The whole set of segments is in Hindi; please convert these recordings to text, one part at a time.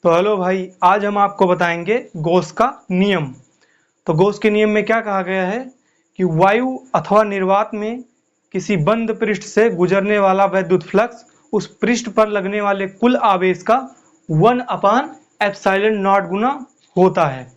तो हेलो भाई, आज हम आपको बताएंगे गॉस का नियम। तो गॉस के नियम में क्या कहा गया है कि वायु अथवा निर्वात में किसी बंद पृष्ठ से गुजरने वाला वैद्युत फ्लक्स उस पृष्ठ पर लगने वाले कुल आवेश का 1/ε0 गुना होता है।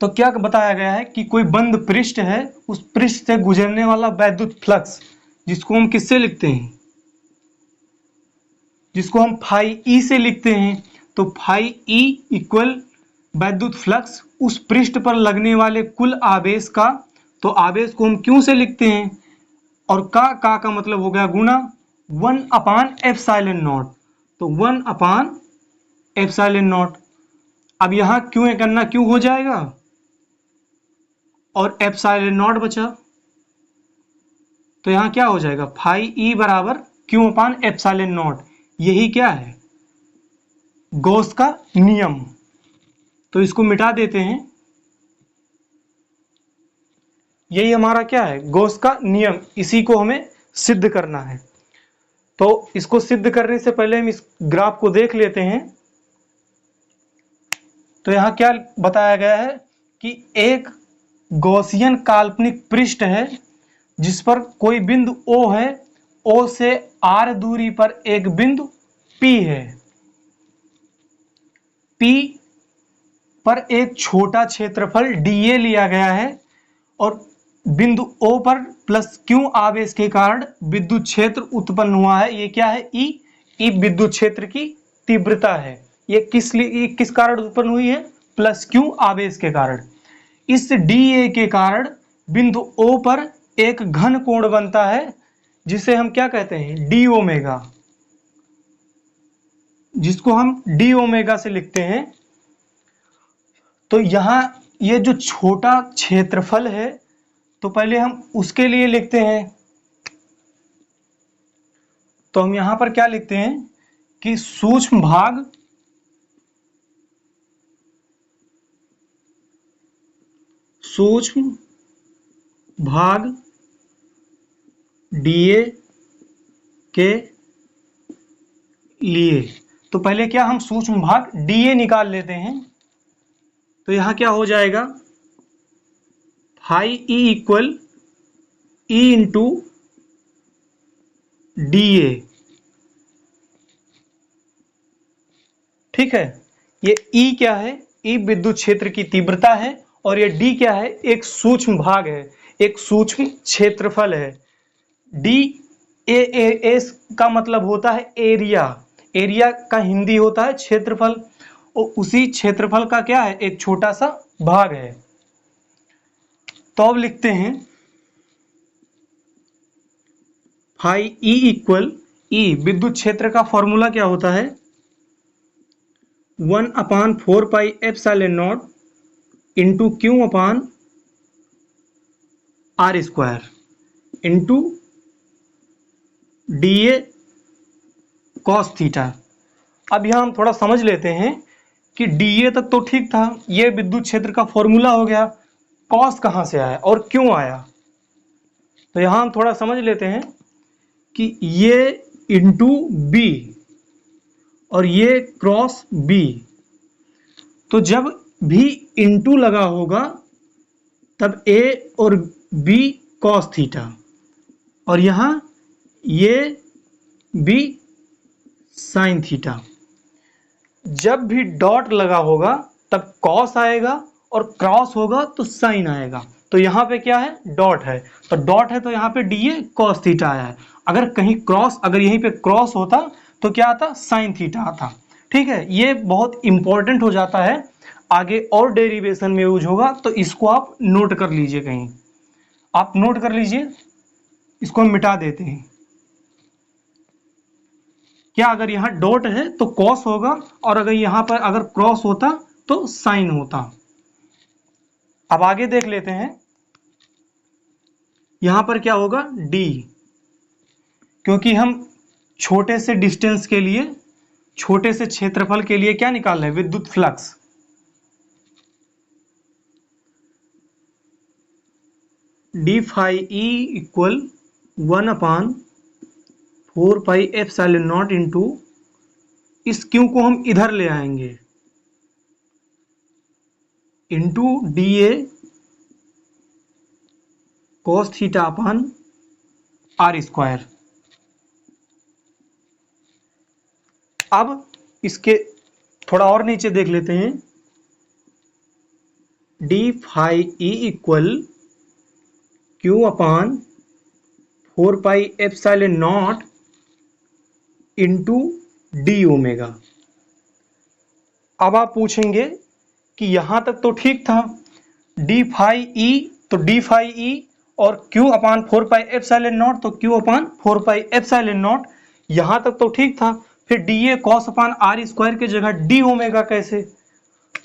तो क्या बताया गया है कि कोई बंद पृष्ठ है, उस पृष्ठ से गुजरने वाला वैद्युत फ्लक्स, जिसको हम किससे लिखते हैं, जिसको हम फाई ई से लिखते हैं। तो फाई ई इक्वल वैद्युत फ्लक्स उस पृष्ठ पर लगने वाले कुल आवेश का, तो आवेश को हम क्यों से लिखते हैं, और का मतलब हो गया गुना 1/ε0। तो 1/ε0। अब यहाँ क्यों करना क्यों हो जाएगा और ε0 बचा, तो यहाँ क्या हो जाएगा फाई ई बराबर Q/ε0। यही क्या है गॉस का नियम। तो इसको मिटा देते हैं। यही हमारा क्या है गॉस का नियम, इसी को हमें सिद्ध करना है। तो इसको सिद्ध करने से पहले हम इस ग्राफ को देख लेते हैं। तो यहाँ क्या बताया गया है कि एक गॉसियन काल्पनिक पृष्ठ है जिस पर कोई बिंदु O है, O से R दूरी पर एक बिंदु P है। P पर एक छोटा क्षेत्रफल dA लिया गया है और बिंदु O पर प्लस Q आवेश के कारण विद्युत क्षेत्र उत्पन्न हुआ है। ये क्या है E विद्युत क्षेत्र की तीव्रता है। ये किस कारण उत्पन्न हुई है, प्लस Q आवेश के कारण। इस dA के कारण बिंदु O पर एक घन कोण बनता है जिसे हम क्या कहते हैं डी ओमेगा, जिसको हम डी ओमेगा से लिखते हैं। तो यहाँ ये जो छोटा क्षेत्रफल है, तो पहले हम उसके लिए लिखते हैं। तो हम यहां पर क्या लिखते हैं कि सूक्ष्म भाग dA के लिए। तो पहले क्या हम सूक्ष्म भाग dA निकाल लेते हैं। तो यहां क्या हो जाएगा phi E equal E into dA। ठीक है, ये E क्या है, E विद्युत क्षेत्र की तीव्रता है और ये D क्या है, एक सूक्ष्म भाग है, एक सूक्ष्म क्षेत्रफल है। D A का मतलब होता है एरिया, एरिया का हिंदी होता है क्षेत्रफल, और उसी क्षेत्रफल का क्या है एक छोटा सा भाग है। तो अब लिखते हैं फाई ई इक्वल E विद्युत क्षेत्र का फॉर्मूला क्या होता है 1/4πε0 into Q/r² into dA cos theta. अब यहाँ हम थोड़ा समझ लेते हैं कि dA तक तो ठीक था, ये विद्युत क्षेत्र का फॉर्मूला हो गया, cos कहाँ से आया और क्यों आया। तो यहाँ हम थोड़ा समझ लेते हैं कि ये इंटू B और ये क्रॉस B, तो जब भी इंटू लगा होगा तब A और B cos थीटा, और यहाँ ये B sin थीटा। जब भी डॉट लगा होगा तब cos आएगा और क्रॉस होगा तो sin आएगा। तो यहाँ पे क्या है डॉट है, तो डॉट है तो यहाँ पे dA cos थीटा आया है। अगर कहीं क्रॉस, अगर यहीं पे क्रॉस होता तो क्या आता sin थीटा आता। ठीक है, ये बहुत इंपॉर्टेंट हो जाता है, आगे और डेरिवेशन में यूज होगा, तो इसको आप नोट कर लीजिए, कहीं आप नोट कर लीजिए। इसको हम मिटा देते हैं। क्या अगर यहाँ डॉट है तो कॉस होगा, और अगर यहाँ पर अगर क्रॉस होता तो साइन होता। अब आगे देख लेते हैं, यहाँ पर क्या होगा D, क्योंकि हम छोटे से डिस्टेंस के लिए, छोटे से क्षेत्रफल के लिए क्या निकाल रहे हैं विद्युत flux. D phi E equal 1/4πε0 into इस क्यू को हम इधर ले आएंगे, into D A cos theta upon R square. अब इसके थोड़ा और नीचे देख लेते हैं, D phi E equal Q upon 4 pi epsilon nought into D omega. अब आप पूछेंगे कि यहां तक तो ठीक था, डी फाई ई तो डी फाई ई और Q upon 4 pi epsilon nought तो Q upon 4 pi epsilon nought, यहां तक तो ठीक था। फिर D A cos upon R square की जगह डी ओमेगा कैसे?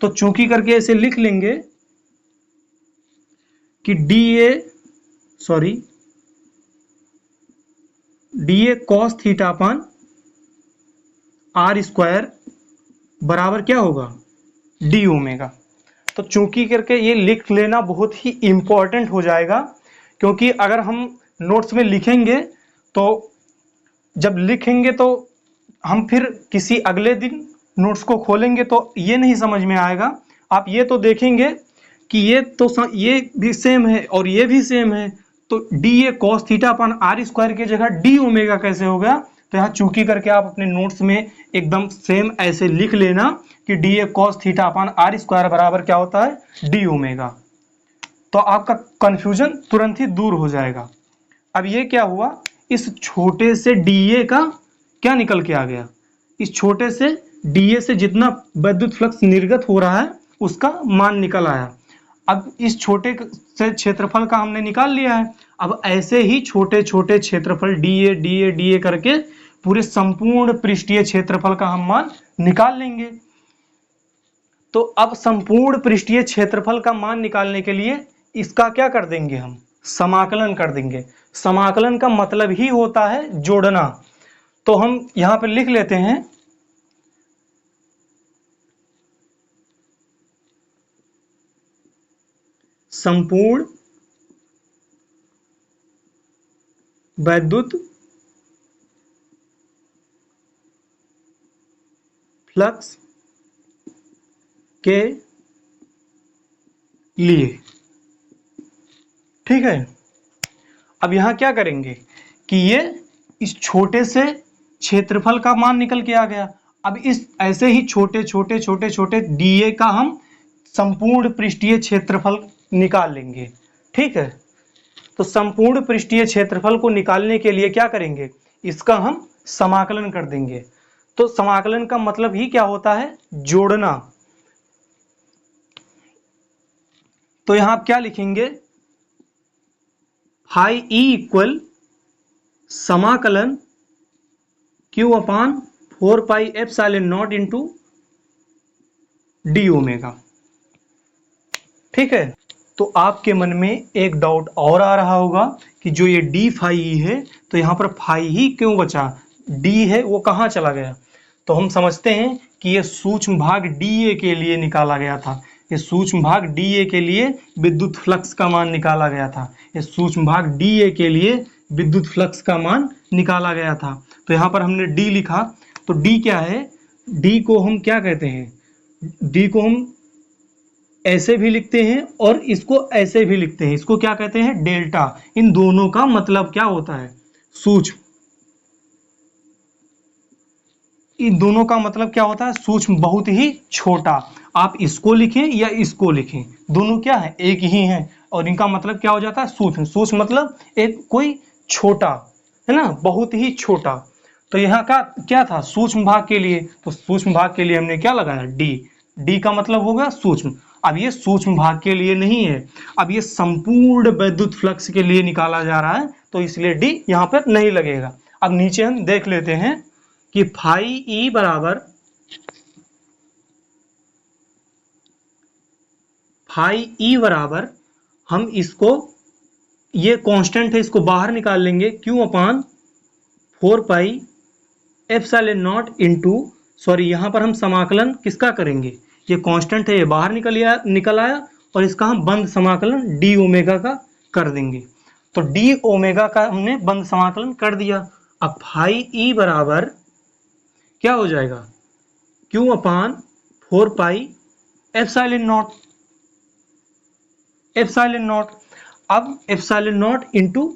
तो चूंकि करके ऐसे लिख लेंगे कि D A cos theta upon R square बराबर क्या होगा? D omega. तो चूंकि करके ये लिख लेना बहुत ही इंपॉर्टेंट हो जाएगा, क्योंकि अगर हम नोट्स में लिखेंगे तो जब लिखेंगे तो हम फिर किसी अगले दिन नोट्स को खोलेंगे तो ये नहीं समझ में आएगा। आप ये तो देखेंगे कि ये भी सेम है और ये भी सेम है, तो D A cos theta upon R square की जगह डी ओमेगा कैसे हो गया? तो यहाँ चूंकि करके आप अपने नोट्स में एकदम सेम ऐसे लिख लेना कि D A cos theta upon R square बराबर क्या होता है? D omega. तो आपका कंफ्यूजन तुरंत ही दूर हो जाएगा। अब ये क्या हुआ, इस छोटे से डी ए का क्या निकल के आ गया? इस छोटे से डी ए से जितना विद्युत फ्लक्स निर्गत हो रहा है उसका मान निकल आया। अब इस छोटे से क्षेत्रफल का हमने निकाल लिया है। अब ऐसे ही छोटे छोटे क्षेत्रफल डी ए करके पूरे संपूर्ण पृष्ठीय क्षेत्रफल का हम मान निकाल लेंगे। तो अब संपूर्ण पृष्ठीय क्षेत्रफल का मान निकालने के लिए इसका क्या कर देंगे? हम समाकलन कर देंगे। समाकलन का मतलब ही होता है जोड़ना। तो हम यहां पर लिख लेते हैं संपूर्ण वैद्युत फ्लक्स के लिए। ठीक है, अब यहां क्या करेंगे कि ये इस छोटे से क्षेत्रफल का मान निकल के आ गया। अब इस ऐसे ही छोटे छोटे डीए का हम संपूर्ण पृष्ठीय क्षेत्रफल निकाल लेंगे। ठीक है, तो संपूर्ण पृष्ठीय क्षेत्रफल को निकालने के लिए क्या करेंगे? इसका हम समाकलन कर देंगे। तो समाकलन का मतलब ही क्या होता है? जोड़ना। तो यहां आप क्या लिखेंगे? फाई ई इक्वल समाकलन Q upon 4 pi epsilon nought into D omega. ठीक है, तो आपके मन में एक डाउट और आ रहा होगा कि जो ये डी फाई ई है, तो यहाँ पर फाई ही क्यों बचा? डी है वो कहाँ चला गया? तो हम समझते हैं कि ये सूक्ष्म भाग डी ए के लिए निकाला गया था। ये सूक्ष्म भाग डी ए के लिए विद्युत फ्लक्स का मान निकाला गया था। ये सूक्ष्म भाग डी ए के लिए विद्युत फ्लक्स का मान निकाला गया था। तो यहाँ पर हमने डी लिखा। तो डी क्या है? डी को हम क्या कहते हैं? डी को हम ऐसे भी लिखते हैं और इसको ऐसे भी लिखते हैं। इसको क्या कहते हैं? डेल्टा। इन दोनों का मतलब क्या होता है? सूक्ष्म। इन दोनों का मतलब क्या होता है? सूक्ष्म, बहुत ही छोटा। आप इसको लिखें या इसको लिखें, दोनों क्या है? एक ही हैं। और इनका मतलब क्या हो जाता है? सूक्ष्म। सूक्ष्म मतलब एक कोई छोटा, है ना, बहुत ही छोटा। तो यहाँ का क्या था? सूक्ष्म भाग के लिए। तो सूक्ष्म भाग के लिए हमने क्या लगाया? डी। डी का मतलब होगा सूक्ष्म। अब ये सूक्ष्म भाग के लिए नहीं है, अब ये संपूर्ण विद्युत फ्लक्स के लिए निकाला जा रहा है, तो इसलिए डी यहाँ पर नहीं लगेगा। अब नीचे हम देख लेते हैं कि फाई ई बराबर हम इसको, ये कांस्टेंट है, इसको बाहर निकाल लेंगे। Q upon 4 pi epsilon nought into, sorry यहाँ पर हम समाकलन किसका करेंगे? ये कांस्टेंट है, ये बाहर निकल आया और इसका हम बंद समाकलन डी ओमेगा का कर देंगे। तो डी ओमेगा का हमने बंद समाकलन कर दिया। अब फाई ई बराबर क्या हो जाएगा? Q upon 4 pi epsilon not, epsilon not. अब एप्सिलॉन नॉट इंटू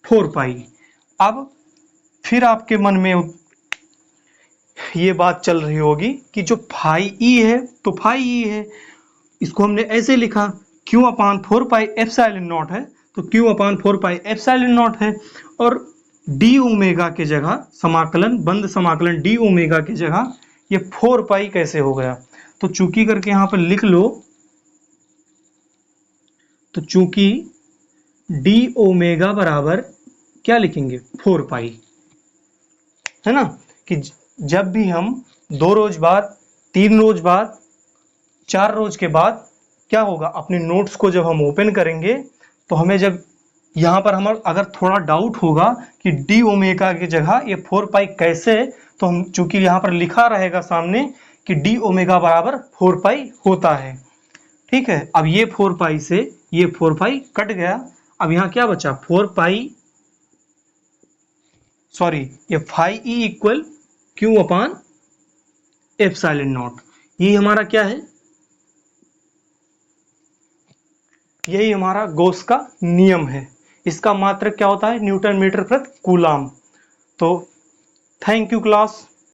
4 पाई। अब फिर आपके मन में ये बात चल रही होगी कि जो फाई ई है तो फाई ई है, इसको हमने ऐसे लिखा Q upon 4 pi epsilon not है तो Q upon 4 pi epsilon not है, और डी ओमेगा के जगह समाकलन, बंद समाकलन डी ओमेगा की जगह ये 4 पाई कैसे हो गया, तो चूंकि करके यहां पर लिख लो, तो चूंकि डी ओमेगा बराबर क्या लिखेंगे 4 पाई, है ना, कि जब भी हम 2 रोज बाद, 3 रोज बाद, 4 रोज के बाद क्या होगा, अपने नोट्स को जब हम ओपन करेंगे तो हमें जब यहाँ पर हम अगर थोड़ा डाउट होगा कि डी ओमेगा की जगह ये 4 पाई कैसे, तो हम चूंकि यहाँ पर लिखा रहेगा सामने कि डी ओमेगा बराबर 4 पाई होता है। ठीक है, अब ये 4 पाई से ये 4 पाई कट गया, अब यहाँ क्या बचा 4 पाई, सॉरी ये phi E equal Q upon epsilon naught. ये हमारा क्या है, यही हमारा गॉस का नियम है। इसका मात्रक क्या होता है, न्यूटन मीटर प्रति कूलाम। तो थैंक यू क्लास।